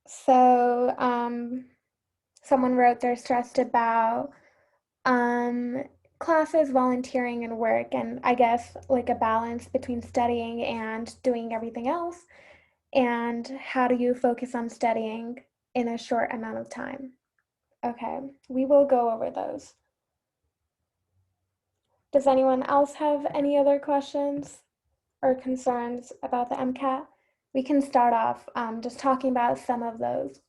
So, someone wrote they're stressed about um, classes, volunteering, and work, and I guess like a balance between studying and doing everything else. And how do you focus on studying in a short amount of time? Okay, we will go over those. Does anyone else have any other questions or concerns about the MCAT? We can start off just talking about some of those.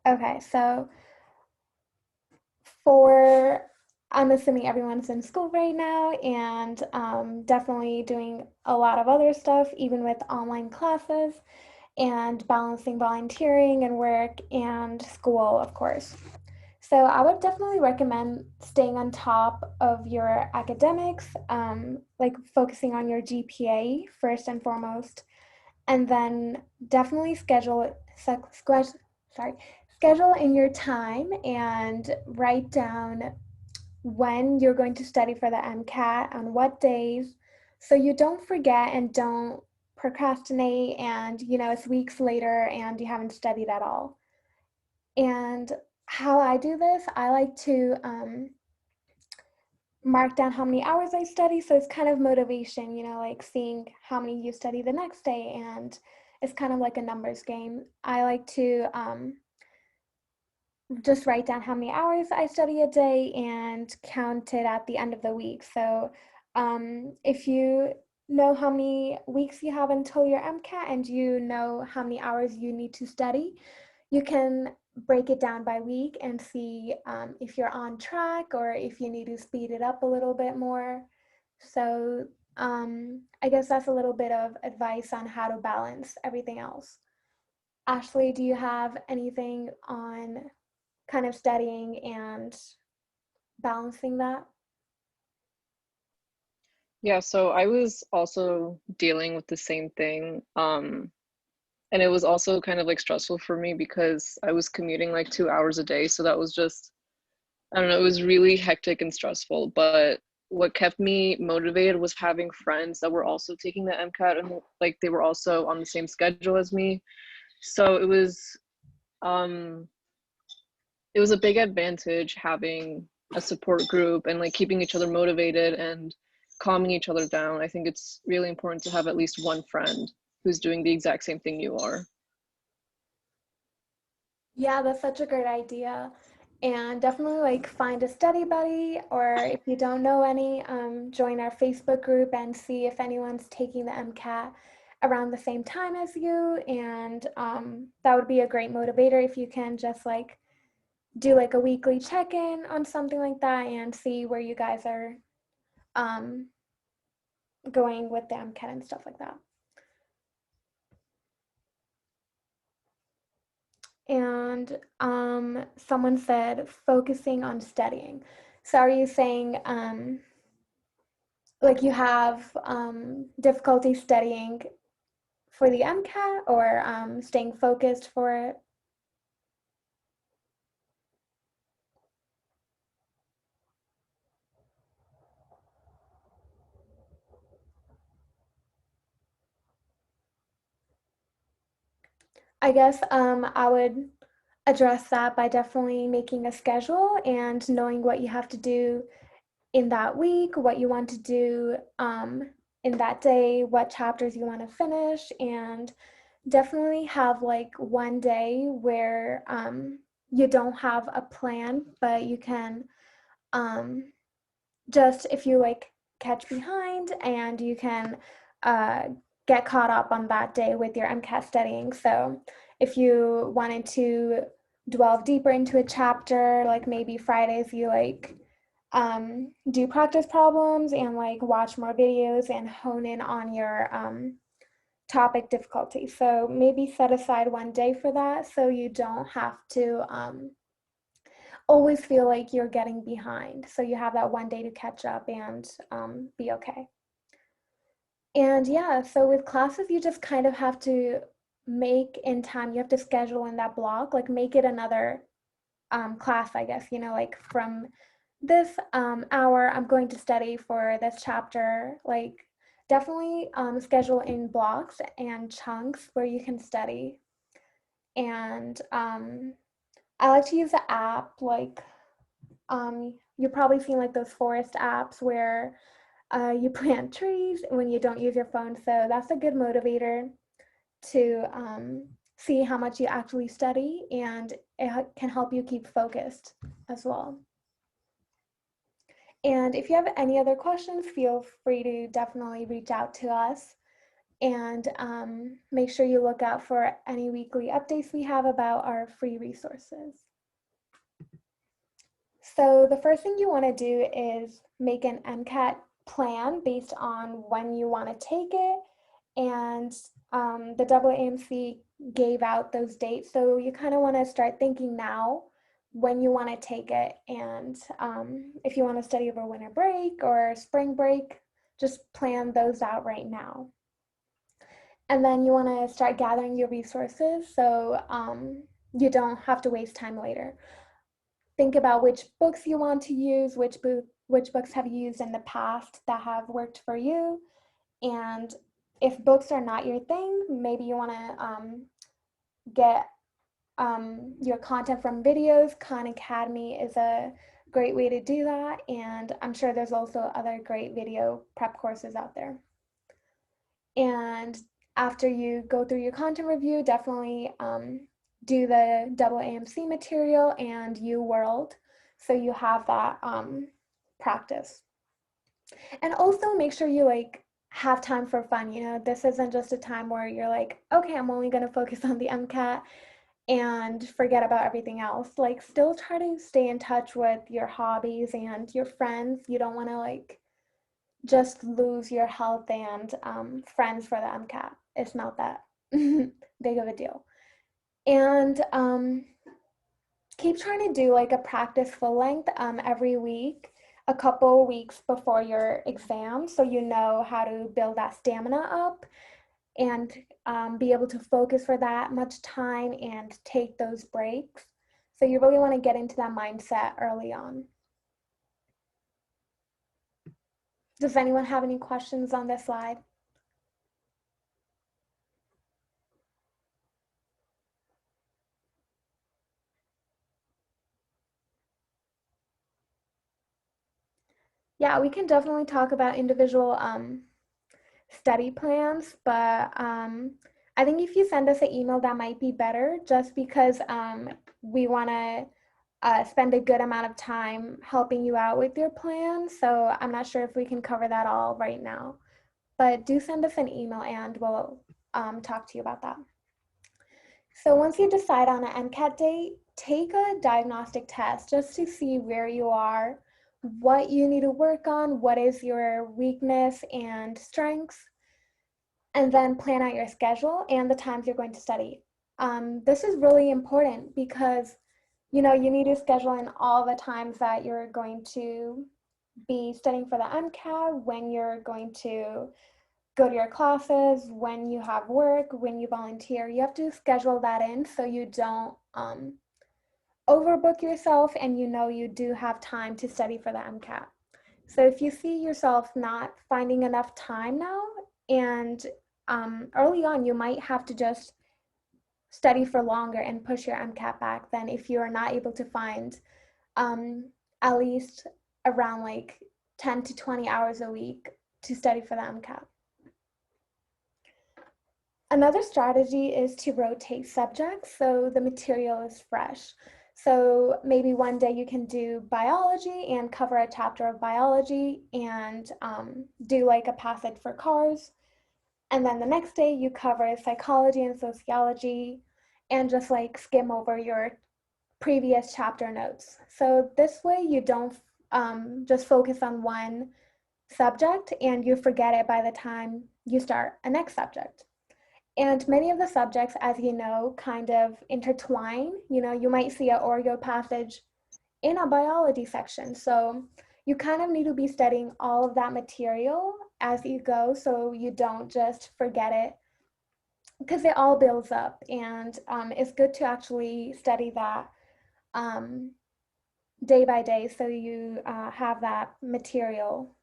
Okay, so for I'm assuming everyone's in school right now and definitely doing a lot of other stuff, even with online classes and balancing volunteering and work and school, of course. So I would definitely recommend staying on top of your academics, like focusing on your GPA first and foremost, and then definitely sorry, schedule in your time and write down when you're going to study for the MCAT, on what days, so you don't forget and don't procrastinate and it's weeks later and you haven't studied at all. And how I do this, I like to mark down how many hours I study. So it's kind of motivation, like seeing how many you study the next day. And it's kind of like a numbers game. I like to just write down how many hours I study a day and count it at the end of the week. So if you know how many weeks you have until your MCAT and you know how many hours you need to study, you can break it down by week and see if you're on track or if you need to speed it up a little bit more. So I guess that's a little bit of advice on how to balance everything else. Ashley, do you have anything on kind of studying and balancing that? Yeah, so I was also dealing with the same thing. And it was also kind of like stressful for me because I was commuting like 2 hours a day. So that was just, I don't know, it was really hectic and stressful. But what kept me motivated was having friends that were also taking the MCAT and like they were also on the same schedule as me. So um it was a big advantage having a support group and like keeping each other motivated and calming each other down. I think it's really important to have at least one friend who's doing the exact same thing you are. Yeah, that's such a great idea. And definitely like find a study buddy, or if you don't know any, join our Facebook group and see if anyone's taking the MCAT around the same time as you. And that would be a great motivator if you can just like do like a weekly check-in on something like that and see where you guys are um, going with the MCAT and stuff like that. And someone said focusing on studying. So are you saying like you have difficulty studying for the MCAT or staying focused for it? I guess I would address that by definitely making a schedule and knowing what you have to do in that week, what you want to do in that day, what chapters you want to finish, and definitely have like one day where you don't have a plan, but you can um, just if you like catch behind and you can uh, get caught up on that day with your MCAT studying. So if you wanted to delve deeper into a chapter, like maybe Fridays you like do practice problems and like watch more videos and hone in on your topic difficulty. So maybe set aside one day for that so you don't have to always feel like you're getting behind. So you have that one day to catch up and be okay. And yeah, so with classes, you just kind of have to make in time, you have to schedule in that block, like make it another class, I guess, like from this hour, I'm going to study for this chapter. Like, definitely schedule in blocks and chunks where you can study. And I like to use the app, like you've probably seen like those forest apps where you plant trees when you don't use your phone. So that's a good motivator to see how much you actually study, and it can help you keep focused as well. And if you have any other questions, feel free to definitely reach out to us, and make sure you look out for any weekly updates we have about our free resources. So the first thing you want to do is make an MCAT plan based on when you want to take it, and the AAMC gave out those dates, so you kind of want to start thinking now when you want to take it, and if you want to study over winter break or spring break, just plan those out right now. And then you want to start gathering your resources so you don't have to waste time later. Think about which books you want to use, which books have you used in the past that have worked for you, and if books are not your thing, maybe you want to get your content from videos. Khan Academy is a great way to do that, and I'm sure there's also other great video prep courses out there. And after you go through your content review, definitely do the AAMC material and UWorld so you have that practice. And also make sure you like have time for fun. You know, this isn't just a time where you're like, okay, I'm only going to focus on the MCAT and forget about everything else. Like, still try to stay in touch with your hobbies and your friends. You don't want to like just lose your health and friends for the MCAT. It's not that big of a deal. And keep trying to do like a practice full length every week, a couple weeks before your exam, so you know how to build that stamina up and be able to focus for that much time and take those breaks. So you really want to get into that mindset early on. Does anyone have any questions on this slide? Yeah, we can definitely talk about individual study plans, but I think if you send us an email, that might be better just because we want to spend a good amount of time helping you out with your plan. So I'm not sure if we can cover that all right now, but do send us an email and we'll talk to you about that. So once you decide on an MCAT date, take a diagnostic test just to see where you are, what you need to work on, what is your weakness and strengths, and then plan out your schedule and the times you're going to study. This is really important because you know you need to schedule in all the times that you're going to be studying for the MCAT, when you're going to go to your classes, when you have work, when you volunteer. You have to schedule that in so you don't overbook yourself and you know you do have time to study for the MCAT. So if you see yourself not finding enough time now, and early on you might have to just study for longer and push your MCAT back than if you are not able to find at least around like 10 to 20 hours a week to study for the MCAT. Another strategy is to rotate subjects so the material is fresh. So maybe one day you can do biology and cover a chapter of biology and do like a passage for cars. And then the next day you cover psychology and sociology and just like skim over your previous chapter notes. So this way you don't just focus on one subject and you forget it by the time you start a next subject. And many of the subjects, as you know, kind of intertwine. You know, you might see an Oreo passage in a biology section. So you kind of need to be studying all of that material as you go so you don't just forget it, because it all builds up. And it's good to actually study that um, day by day so you have that material.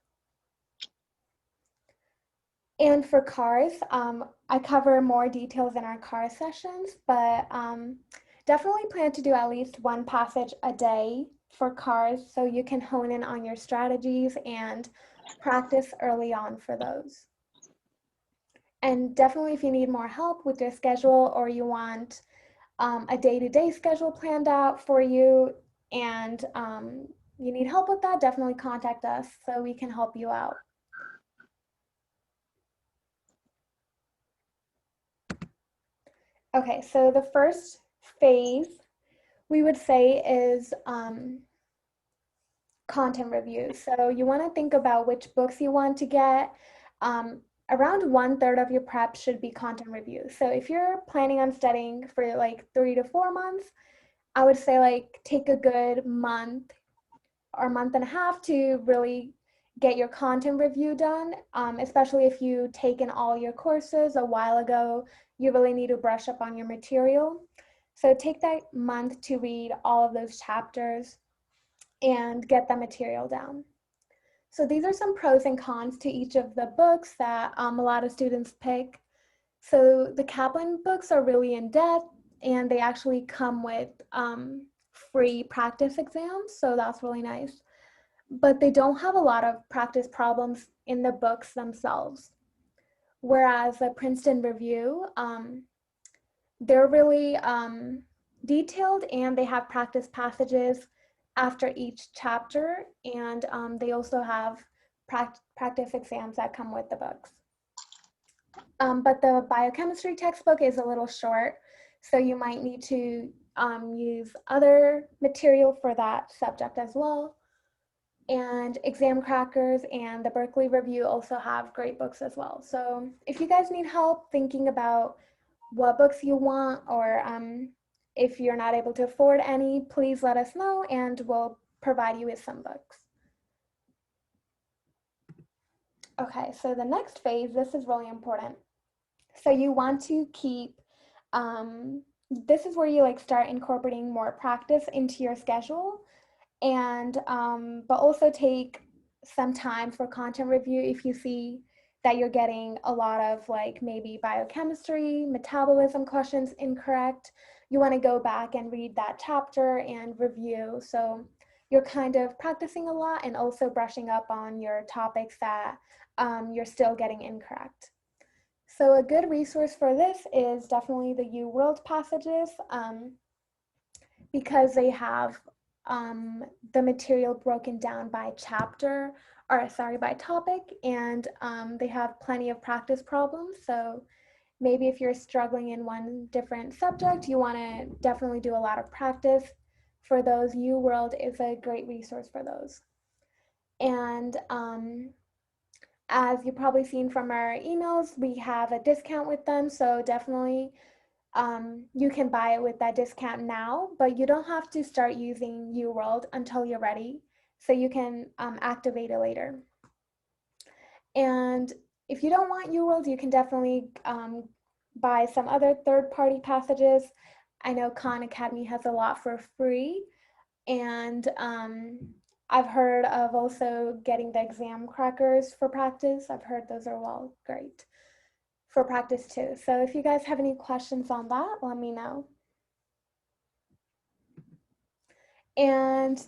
And for cars, I cover more details in our car sessions, but definitely plan to do at least one passage a day for cars so you can hone in on your strategies and practice early on for those. And definitely, if you need more help with your schedule or you want a day-to-day schedule planned out for you and you need help with that, definitely contact us so we can help you out. Okay, so the first phase we would say is content reviews. So you want to think about which books you want to get. Around 1/3 of your prep should be content reviews. So if you're planning on studying for like 3 to 4 months, I would say like take a good month or month and a half to really get your content review done, especially if you've taken all your courses a while ago, you really need to brush up on your material. So take that month to read all of those chapters and get the material down. So these are some pros and cons to each of the books that a lot of students pick. So the Kaplan books are really in depth and they actually come with free practice exams, so that's really nice. But they don't have a lot of practice problems in the books themselves. Whereas the Princeton review, they're really detailed and they have practice passages after each chapter, and they also have practice exams that come with the books. But the biochemistry textbook is a little short, so you might need to use other material for that subject as well. And Exam Crackers and the Berkeley Review also have great books as well. So if you guys need help thinking about what books you want, or if you're not able to afford any, please let us know and we'll provide you with some books. Okay, so the next phase, this is really important. So you want to keep, this is where you like start incorporating more practice into your schedule, and but also take some time for content review if you see that you're getting a lot of like maybe biochemistry, metabolism questions incorrect. You want to go back and read that chapter and review. So you're kind of practicing a lot and also brushing up on your topics that you're still getting incorrect. So a good resource for this is definitely the UWorld passages, because they have the material broken down by chapter, or sorry, by topic, and they have plenty of practice problems. So maybe if you're struggling in one different subject, you want to definitely do a lot of practice. For those, UWorld is a great resource for those. And as you've probably seen from our emails, we have a discount with them. So definitely you can buy it with that discount now, but you don't have to start using UWorld until you're ready. So you can activate it later. And if you don't want UWorld, you can definitely buy some other third-party passages. I know Khan Academy has a lot for free, and I've heard of also getting the exam crackers for practice. I've heard those are well great for practice too. So if you guys have any questions on that, let me know. And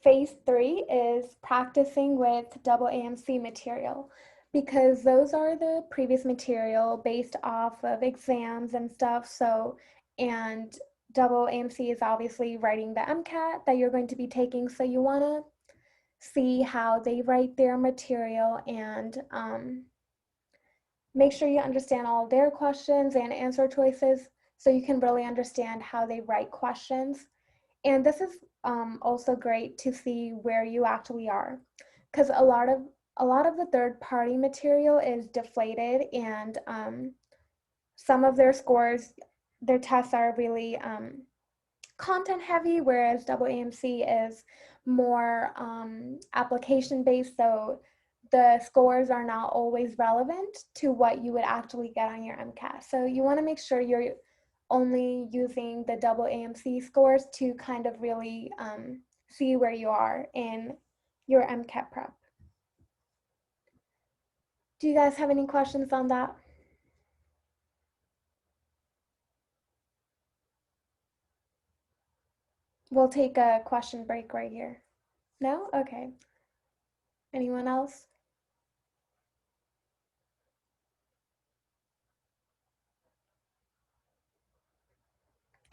phase 3 is practicing with double AMC material, because those are the previous material based off of exams and stuff. So, and double AMC is obviously writing the MCAT that you're going to be taking. So you want to see how they write their material and make sure you understand all their questions and answer choices so you can really understand how they write questions. And this is also great to see where you actually are, because a lot of the third party material is deflated, and some of their scores, their tests are really content heavy, whereas double AMC is more application based. So the scores are not always relevant to what you would actually get on your MCAT. So you want to make sure you're only using the double AMC scores to kind of really see where you are in your MCAT prep. Do you guys have any questions on that? We'll take a question break right here. No? Okay. Anyone else?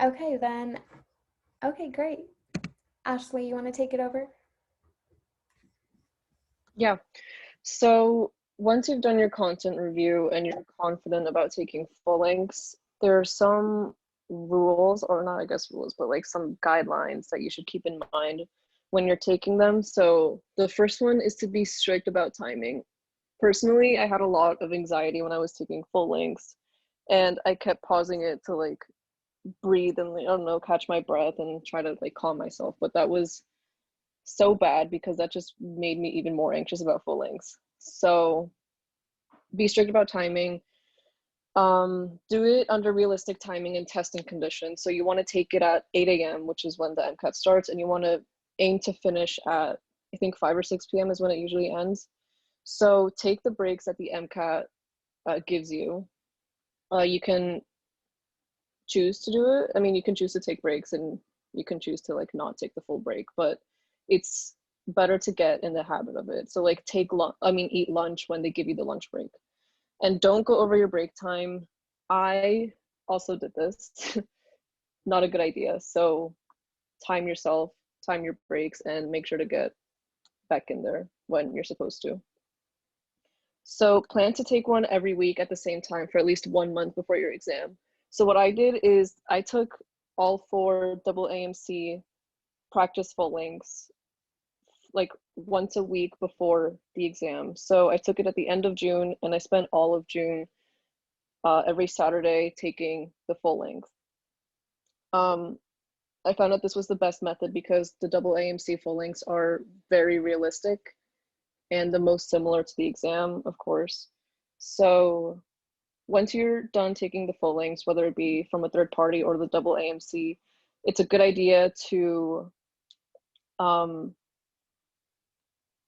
Okay, then. Okay, great. Ashley, you want to take it over? Yeah. So once you've done your content review and you're confident about taking full lengths, there are some rules, or not, I guess rules, but like some guidelines that you should keep in mind when you're taking them. So the first one is to be strict about timing. Personally, I had a lot of anxiety when I was taking full lengths, and I kept pausing it to like breathe and, like, I don't know, catch my breath and try to like calm myself. But that was so bad because that just made me even more anxious about full lengths. So be strict about timing. Do it under realistic timing and testing conditions. So you want to take it at 8 a.m., which is when the MCAT starts, and you want to aim to finish at, I think, 5 or 6 p.m. is when it usually ends. So take the breaks that the MCAT gives you. You can choose to do it. I mean, you can choose to take breaks and you can choose to like not take the full break, but it's better to get in the habit of it. So like eat lunch when they give you the lunch break. And don't go over your break time. I also did this. Not a good idea. So time yourself, time your breaks, and make sure to get back in there when you're supposed to. So plan to take one every week at the same time for at least 1 month before your exam. So what I did is I took all 4 double AMC practice full lengths like once a week before the exam. So I took it at the end of June and I spent all of June every Saturday taking the full length. I found out this was the best method because the double AMC full lengths are very realistic and the most similar to the exam, of course. So once you're done taking the full lengths, whether it be from a third party or the double AMC, it's a good idea to, or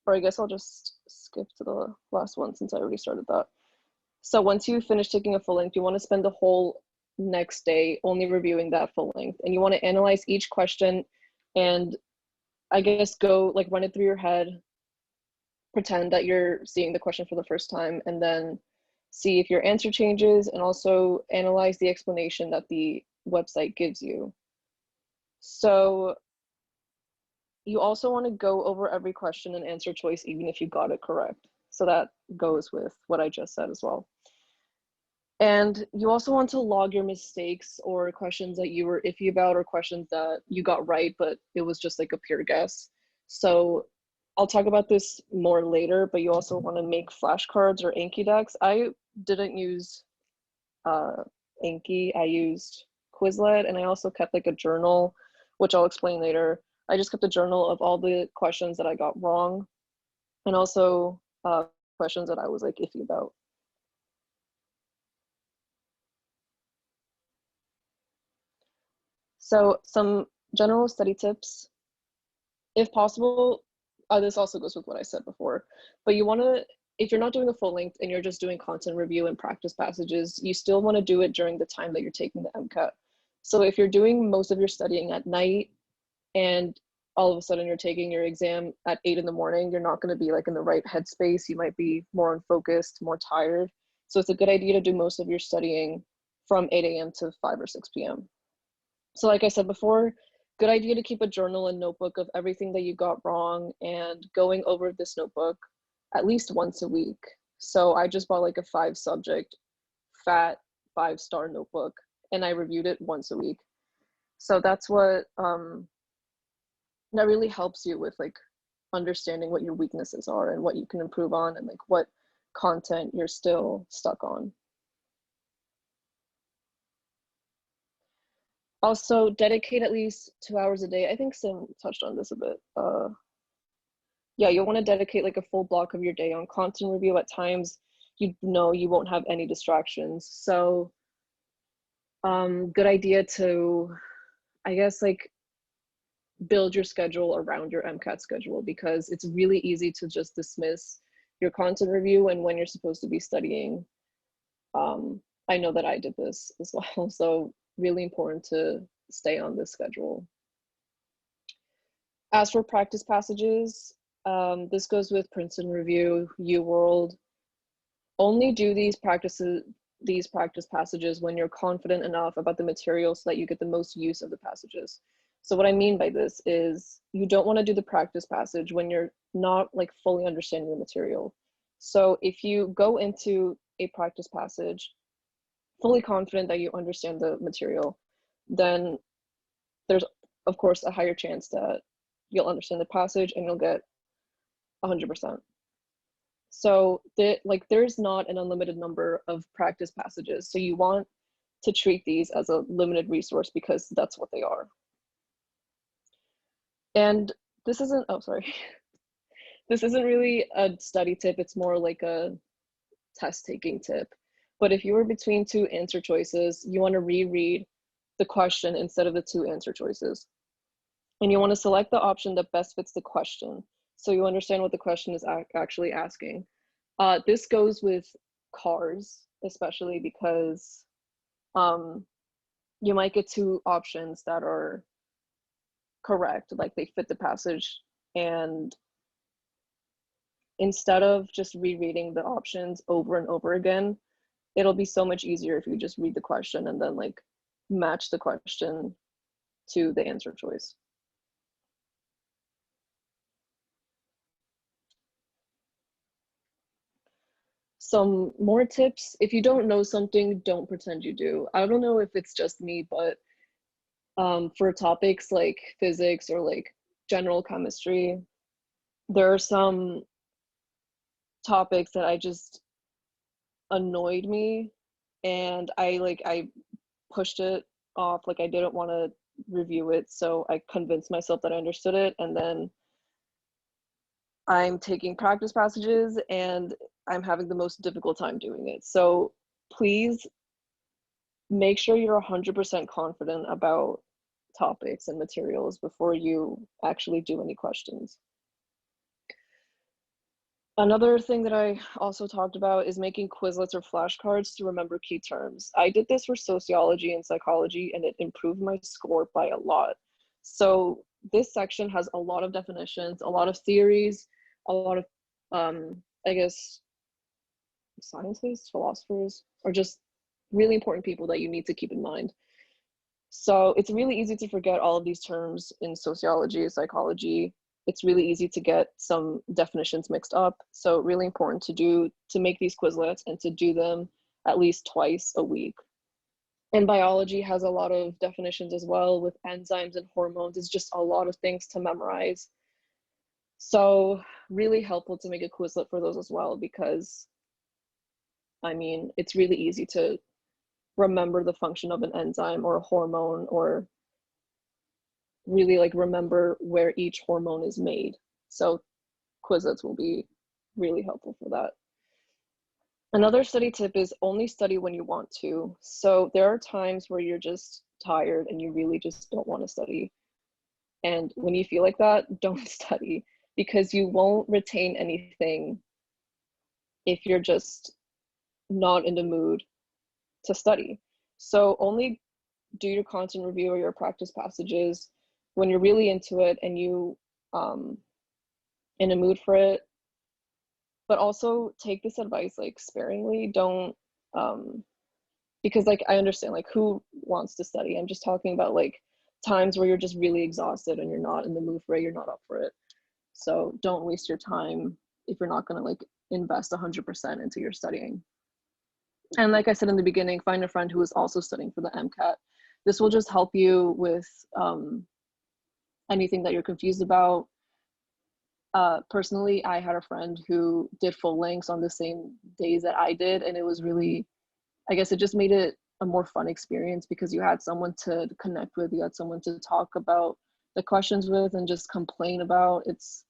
I guess I'll just skip to the last one since I already started that. So once you finish taking a full length, you want to spend the whole next day only reviewing that full length. And you want to analyze each question and I guess go like run it through your head, pretend that you're seeing the question for the first time, and then see if your answer changes and also analyze the explanation that the website gives you. So you also want to go over every question and answer choice even if you got it correct. So that goes with what I just said as well. And you also want to log your mistakes or questions that you were iffy about or questions that you got right, but it was just like a pure guess. So I'll talk about this more later, but you also want to make flashcards or Anki decks. I didn't use Anki, I used Quizlet, and I also kept like a journal, which I'll explain later. I just kept a journal of all the questions that I got wrong and also questions that I was like iffy about. So some general study tips, if possible, this also goes with what I said before, but you want to, if you're not doing a full length and you're just doing content review and practice passages, you still want to do it during the time that you're taking the MCAT. So if you're doing most of your studying at night and all of a sudden you're taking your exam at 8 in the morning, you're not going to be like in the right headspace. You might be more unfocused, more tired. So it's a good idea to do most of your studying from 8 a.m. to 5 or 6 p.m. So like I said before, good idea to keep a journal and notebook of everything that you got wrong and going over this notebook at least once a week. So I just bought like a 5 subject, fat 5-star notebook, and I reviewed it once a week. So that's what, that really helps you with like understanding what your weaknesses are and what you can improve on and like what content you're still stuck on. Also, dedicate at least 2 hours a day. I think Sim touched on this a bit. Yeah, you'll want to dedicate like a full block of your day on content review. At times, you know you won't have any distractions. So, good idea to, I guess, like build your schedule around your MCAT schedule because it's really easy to just dismiss your content review and when you're supposed to be studying. I know that I did this as well, so really important to stay on this schedule. As for practice passages, this goes with Princeton Review, UWorld. Only do these practice passages when you're confident enough about the material so that you get the most use of the passages. So what I mean by this is you don't want to do the practice passage when you're not like fully understanding the material. So if you go into a practice passage fully confident that you understand the material, then there's of course a higher chance that you'll understand the passage and you'll get 100%. So there's not an unlimited number of practice passages. So you want to treat these as a limited resource because that's what they are. And this isn't, oh, sorry. This isn't really a study tip. It's more like a test taking tip. But if you were between two answer choices, you want to reread the question instead of the two answer choices. And you want to select the option that best fits the question, so you understand what the question is actually asking. This goes with cars, especially because you might get two options that are correct, like they fit the passage, and instead of just rereading the options over and over again, it'll be so much easier if you just read the question and then like match the question to the answer choice. Some more tips: if you don't know something, don't pretend you do. I don't know if it's just me, but for topics like physics or like general chemistry, there are some topics that I just annoyed me, and I pushed it off. Like I didn't want to review it, so I convinced myself that I understood it, and then I'm taking practice passages and I'm having the most difficult time doing it. So please make sure you're 100% confident about topics and materials before you actually do any questions. Another thing that I also talked about is making Quizlets or flashcards to remember key terms. I did this for sociology and psychology, and it improved my score by a lot. So this section has a lot of definitions, a lot of theories, a lot of, I guess, scientists, philosophers, or just really important people that you need to keep in mind. So it's really easy to forget all of these terms in sociology, psychology. It's really easy to get some definitions mixed up. So really important to make these Quizlets and to do them at least twice a week. And biology has a lot of definitions as well, with enzymes and hormones. It's just a lot of things to memorize. So really helpful to make a Quizlet for those as well, because I mean, it's really easy to remember the function of an enzyme or a hormone, or really like remember where each hormone is made. So Quizlets will be really helpful for that. Another study tip is only study when you want to. So there are times where you're just tired and you really just don't want to study. And when you feel like that, don't study, because you won't retain anything if you're just not in the mood to study. So only do your content review or your practice passages when you're really into it and you in a mood for it. But also take this advice like sparingly. Don't because like I understand like who wants to study. I'm just talking about like times where you're just really exhausted and you're not in the mood for it, you're not up for it. So don't waste your time if you're not going to like invest 100% into your studying. And like I said in the beginning, find a friend who is also studying for the MCAT. This will just help you with anything that you're confused about. Personally, I had a friend who did full lengths on the same days that I did, and it was really, I guess it just made it a more fun experience because you had someone to connect with, you had someone to talk about the questions with and just complain about. It's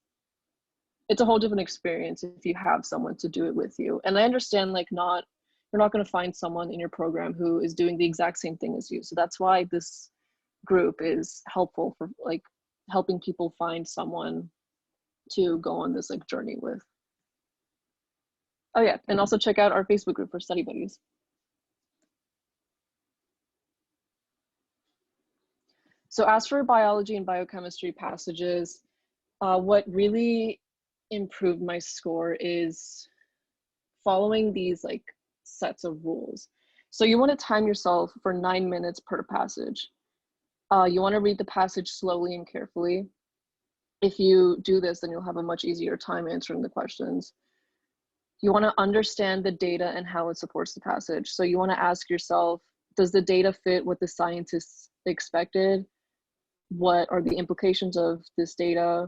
a whole different experience if you have someone to do it with you. And I understand like you're not going to find someone in your program who is doing the exact same thing as you. So that's why this group is helpful for like helping people find someone to go on this like journey with. Oh yeah, and also check out our Facebook group for study buddies. So as for biology and biochemistry passages, what really improved my score is following these like sets of rules. So you want to time yourself for 9 minutes per passage. You want to read the passage slowly and carefully. If you do this, then you'll have a much easier time answering the questions. You want to understand the data and how it supports the passage. So you want to ask yourself, does the data fit what the scientists expected? What are the implications of this data?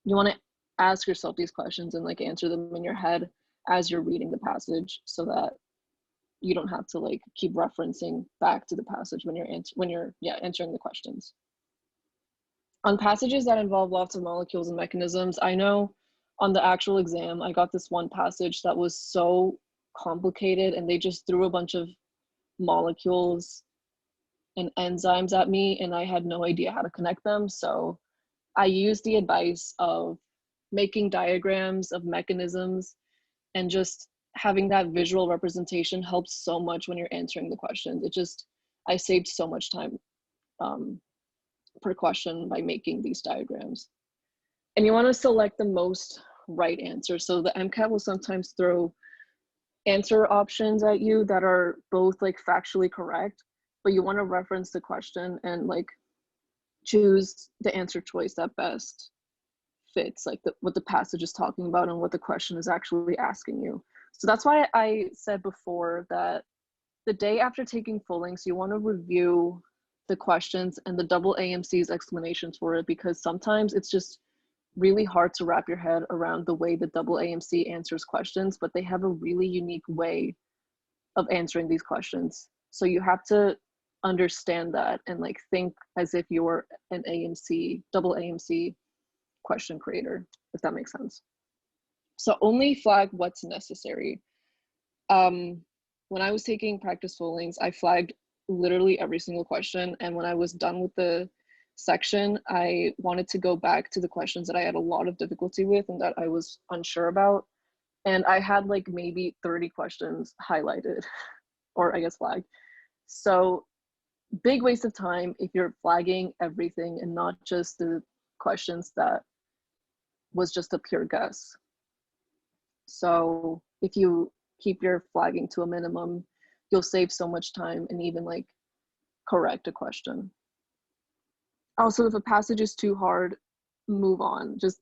You want to ask yourself these questions and like answer them in your head as you're reading the passage, so that you don't have to like keep referencing back to the passage when you're answering the questions. On passages that involve lots of molecules and mechanisms, I know on the actual exam, I got this one passage that was so complicated and they just threw a bunch of molecules and enzymes at me and I had no idea how to connect them. So I used the advice of making diagrams of mechanisms, and just having that visual representation helps so much when you're answering the questions. I saved so much time per question by making these diagrams. And you want to select the most right answer. So the MCAT will sometimes throw answer options at you that are both like factually correct, but you want to reference the question and like choose the answer choice that best fits like what the passage is talking about and what the question is actually asking you. So that's why I said before that the day after taking full links, you want to review the questions and the double AMC's explanations for it, because sometimes it's just really hard to wrap your head around the way the double AMC answers questions, but they have a really unique way of answering these questions. So you have to understand that and like think as if you're an double AMC question creator, if that makes sense. So only flag what's necessary. When I was taking practice full links, I flagged literally every single question. And when I was done with the section, I wanted to go back to the questions that I had a lot of difficulty with and that I was unsure about. And I had like maybe 30 questions highlighted or I guess flagged. So big waste of time if you're flagging everything and not just the questions that was just a pure guess. So if you keep your flagging to a minimum, you'll save so much time and even like correct a question. Also, if a passage is too hard, move on. Just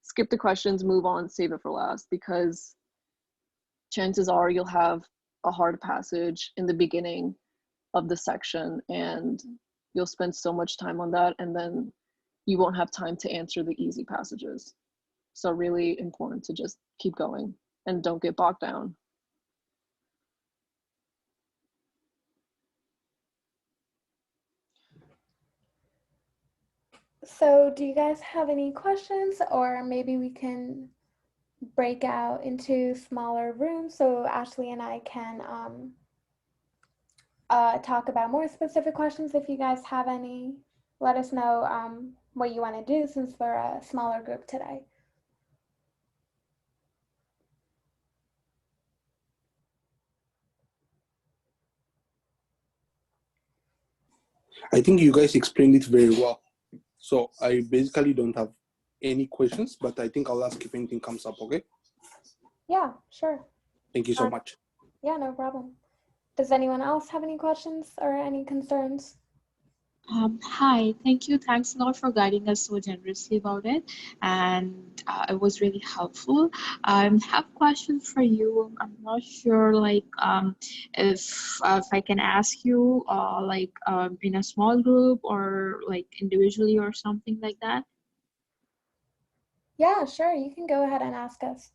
skip the questions, move on, save it for last, because chances are you'll have a hard passage in the beginning of the section and you'll spend so much time on that and then you won't have time to answer the easy passages. So really important to just keep going and don't get bogged down. So, do you guys have any questions, or maybe we can break out into smaller rooms so Ashley and I can talk about more specific questions if you guys have any. Let us know what you want to do since we're a smaller group today. I think you guys explained it very well. So I basically don't have any questions, but I think I'll ask if anything comes up, okay? Yeah, sure. Thank you so much. Yeah, no problem. Does anyone else have any questions or any concerns? Hi, thank you. Thanks a lot for guiding us so generously about it. And it was really helpful. I have questions for you. I'm not sure if I can ask you in a small group or like individually or something like that. Yeah, sure. You can go ahead and ask us.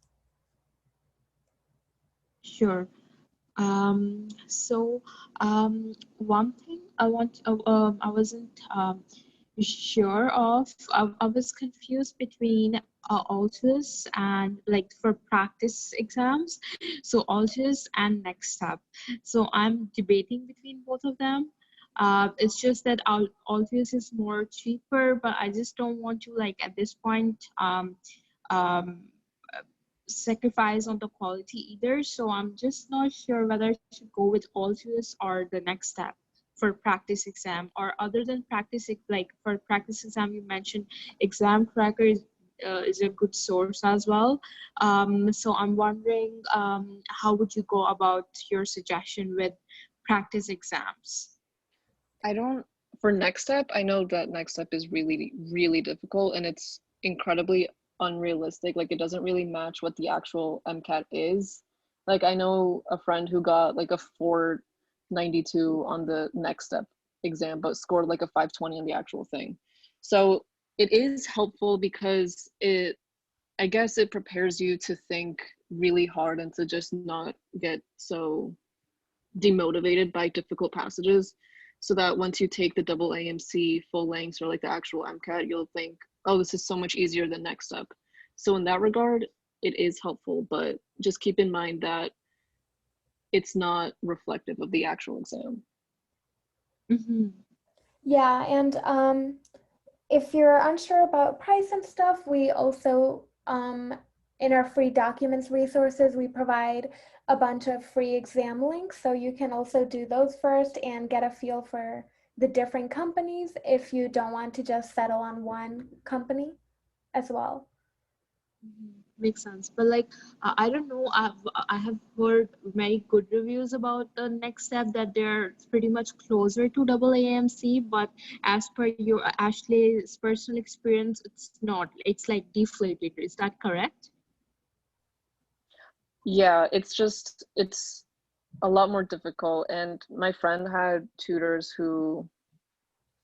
Sure. One thing I wasn't sure of. I was confused between Altus and like for practice exams. So Altus and Next Step. So I'm debating between both of them. It's just that Altus is more cheaper, but I just don't want to like at this point um, sacrifice on the quality either. So I'm just not sure whether I should go with Altius or the next step for practice exam, or other than practice, like for practice exam, you mentioned Exam Tracker is a good source as well. So I'm wondering, how would you go about your suggestion with practice exams? I don't, for next step, I know that next step is really, really difficult and it's incredibly unrealistic. Like it doesn't really match what the actual MCAT is. Like I know a friend who got like a 492 on the next step exam, but scored like a 520 on the actual thing. So it is helpful because I guess it prepares you to think really hard and to just not get so demotivated by difficult passages, so that once you take the double AMC full lengths or like the actual MCAT, you'll think, oh, this is so much easier than next step. So in that regard, it is helpful, but just keep in mind that it's not reflective of the actual exam. Mm-hmm. Yeah, and if you're unsure about price and stuff, we also, in our free documents resources, we provide a bunch of free exam links. So you can also do those first and get a feel for the different companies if you don't want to just settle on one company as well. Makes sense. But like, I don't know, I have heard many good reviews about the next step, that they're pretty much closer to double AMC, but as per your Ashley's personal experience, it's not. It's like deflated. Is that correct? Yeah, it's a lot more difficult. And my friend had tutors who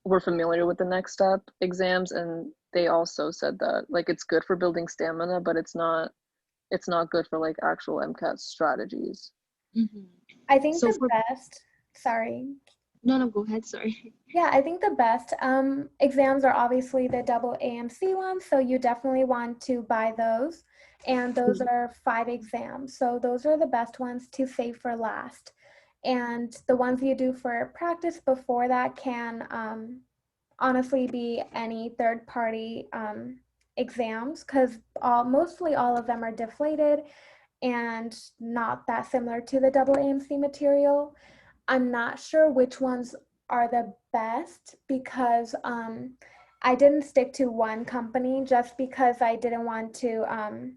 were familiar with the next step exams, and they also said that like it's good for building stamina, but it's not good for like actual MCAT strategies. Mm-hmm. I think So the for best, sorry. no, go ahead. Sorry. Yeah, I think the best exams are obviously the double AMC ones, so you definitely want to buy those. And those are 5 exams, so those are the best ones to save for last. And the ones you do for practice before that can honestly be any third-party exams, because mostly all of them are deflated and not that similar to the double AMC material. I'm not sure which ones are the best because I didn't stick to one company just because I didn't want to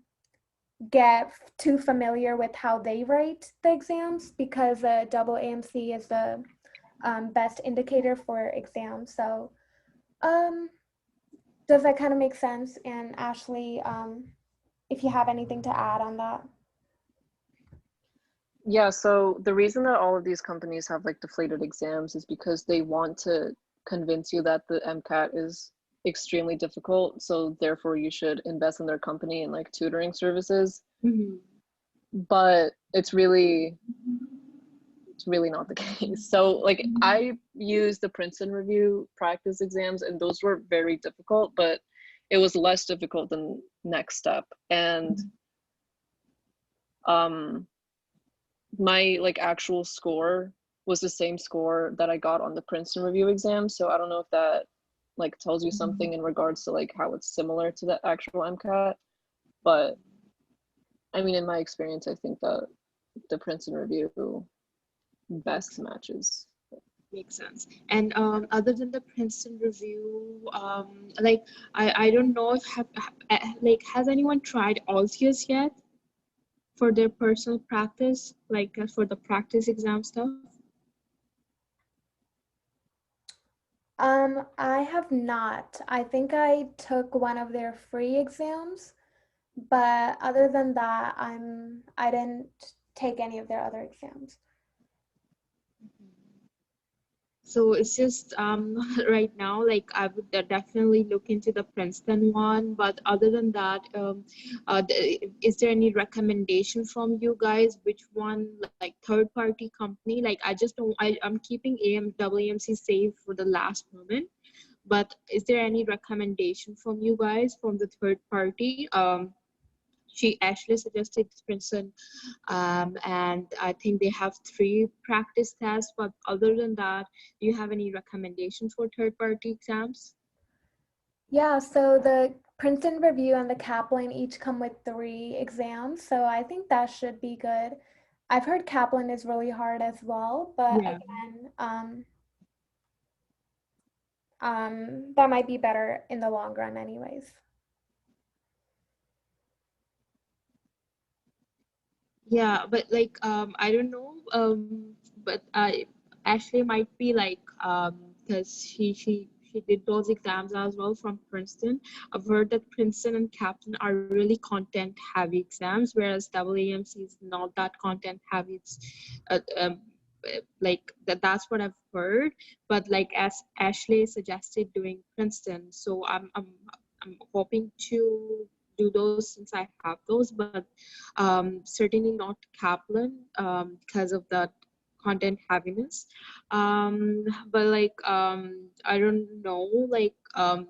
get too familiar with how they write the exams, because double AMC is the best indicator for exams. So does that kind of make sense? And Ashley, if you have anything to add on that. Yeah, so the reason that all of these companies have like deflated exams is because they want to convince you that the MCAT is extremely difficult, so therefore you should invest in their company and like tutoring services. Mm-hmm. But it's really not the case. So like I used the Princeton review practice exams, and those were very difficult, but it was less difficult than next step. And my like actual score was the same score that I got on the Princeton review exam. So I don't know if that like tells you something in regards to like how it's similar to the actual MCAT, but I mean, in my experience, I think that the Princeton review best matches. Makes sense. And other than the Princeton review, like I don't know if like has anyone tried Altius yet for their personal practice, like for the practice exam stuff? I have not. I think I took one of their free exams, but other than that, I didn't take any of their other exams. So it's just right now, like I would definitely look into the Princeton one. But other than that, is there any recommendation from you guys? Which one, like third party company? Like I just don't. I'm keeping WMC safe for the last moment. But is there any recommendation from you guys from the third party? Ashley suggested Princeton, and I think they have 3 practice tests. But other than that, do you have any recommendations for third-party exams? Yeah, so the Princeton Review and the Kaplan each come with 3 exams, so I think that should be good. I've heard Kaplan is really hard as well, but Yeah. again, that might be better in the long run anyways. Yeah, but like I don't know, but Ashley might be like because she did those exams as well from Princeton. I've heard that Princeton and Kaplan are really content heavy exams, whereas AAMC is not that content heavy. It's like that's what I've heard. But like as Ashley suggested doing Princeton, so I'm hoping to do those since I have those, but certainly not Kaplan because of that content heaviness. But like I don't know, like I'm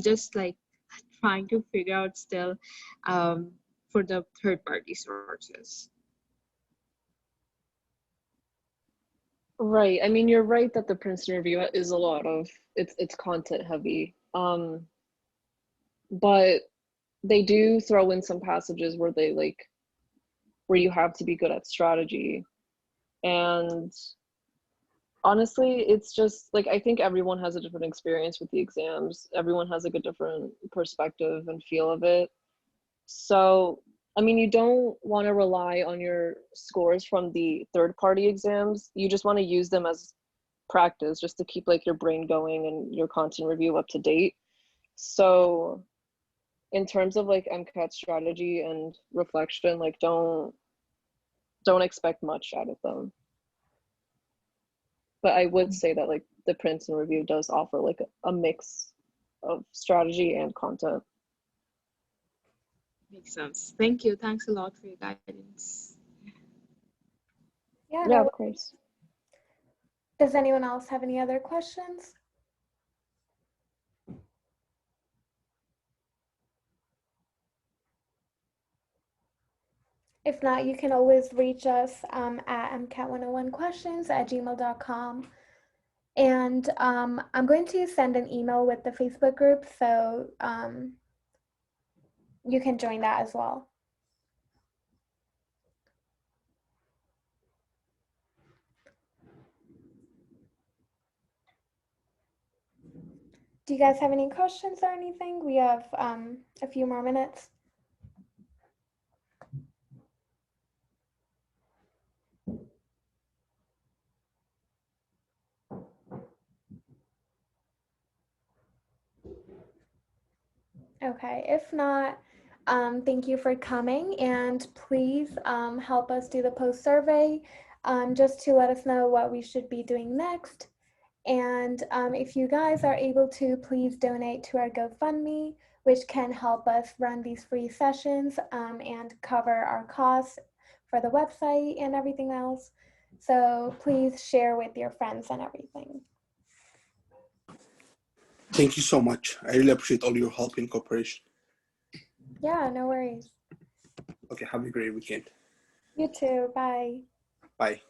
just like trying to figure out still for the third party sources. Right. I mean, you're right that the Princeton review is a lot of it's content heavy. But they do throw in some passages where they like where you have to be good at strategy. And honestly, it's just like I think everyone has a different experience with the exams. Everyone has like a different perspective and feel of it. So, I mean, you don't want to rely on your scores from the third party exams. You just want to use them as practice just to keep like your brain going and your content review up to date. So, in terms of like MCAT strategy and reflection, like don't expect much out of them. But I would say that like the Princeton review does offer like a mix of strategy and content. Makes sense. Thank you. Thanks a lot for your guidance. Yeah, Yeah, no. of course. Does anyone else have any other questions? If not, you can always reach us at mcat101questions@gmail.com. And I'm going to send an email with the Facebook group, so you can join that as well. Do you guys have any questions or anything? We have a few more minutes. Okay, if not, thank you for coming, and please help us do the post survey just to let us know what we should be doing next. And if you guys are able to, please donate to our GoFundMe, which can help us run these free sessions and cover our costs for the website and everything else. So please share with your friends and everything. Thank you so much. I really appreciate all your help and cooperation. Yeah, no worries. Okay, have a great weekend. You too. Bye. Bye.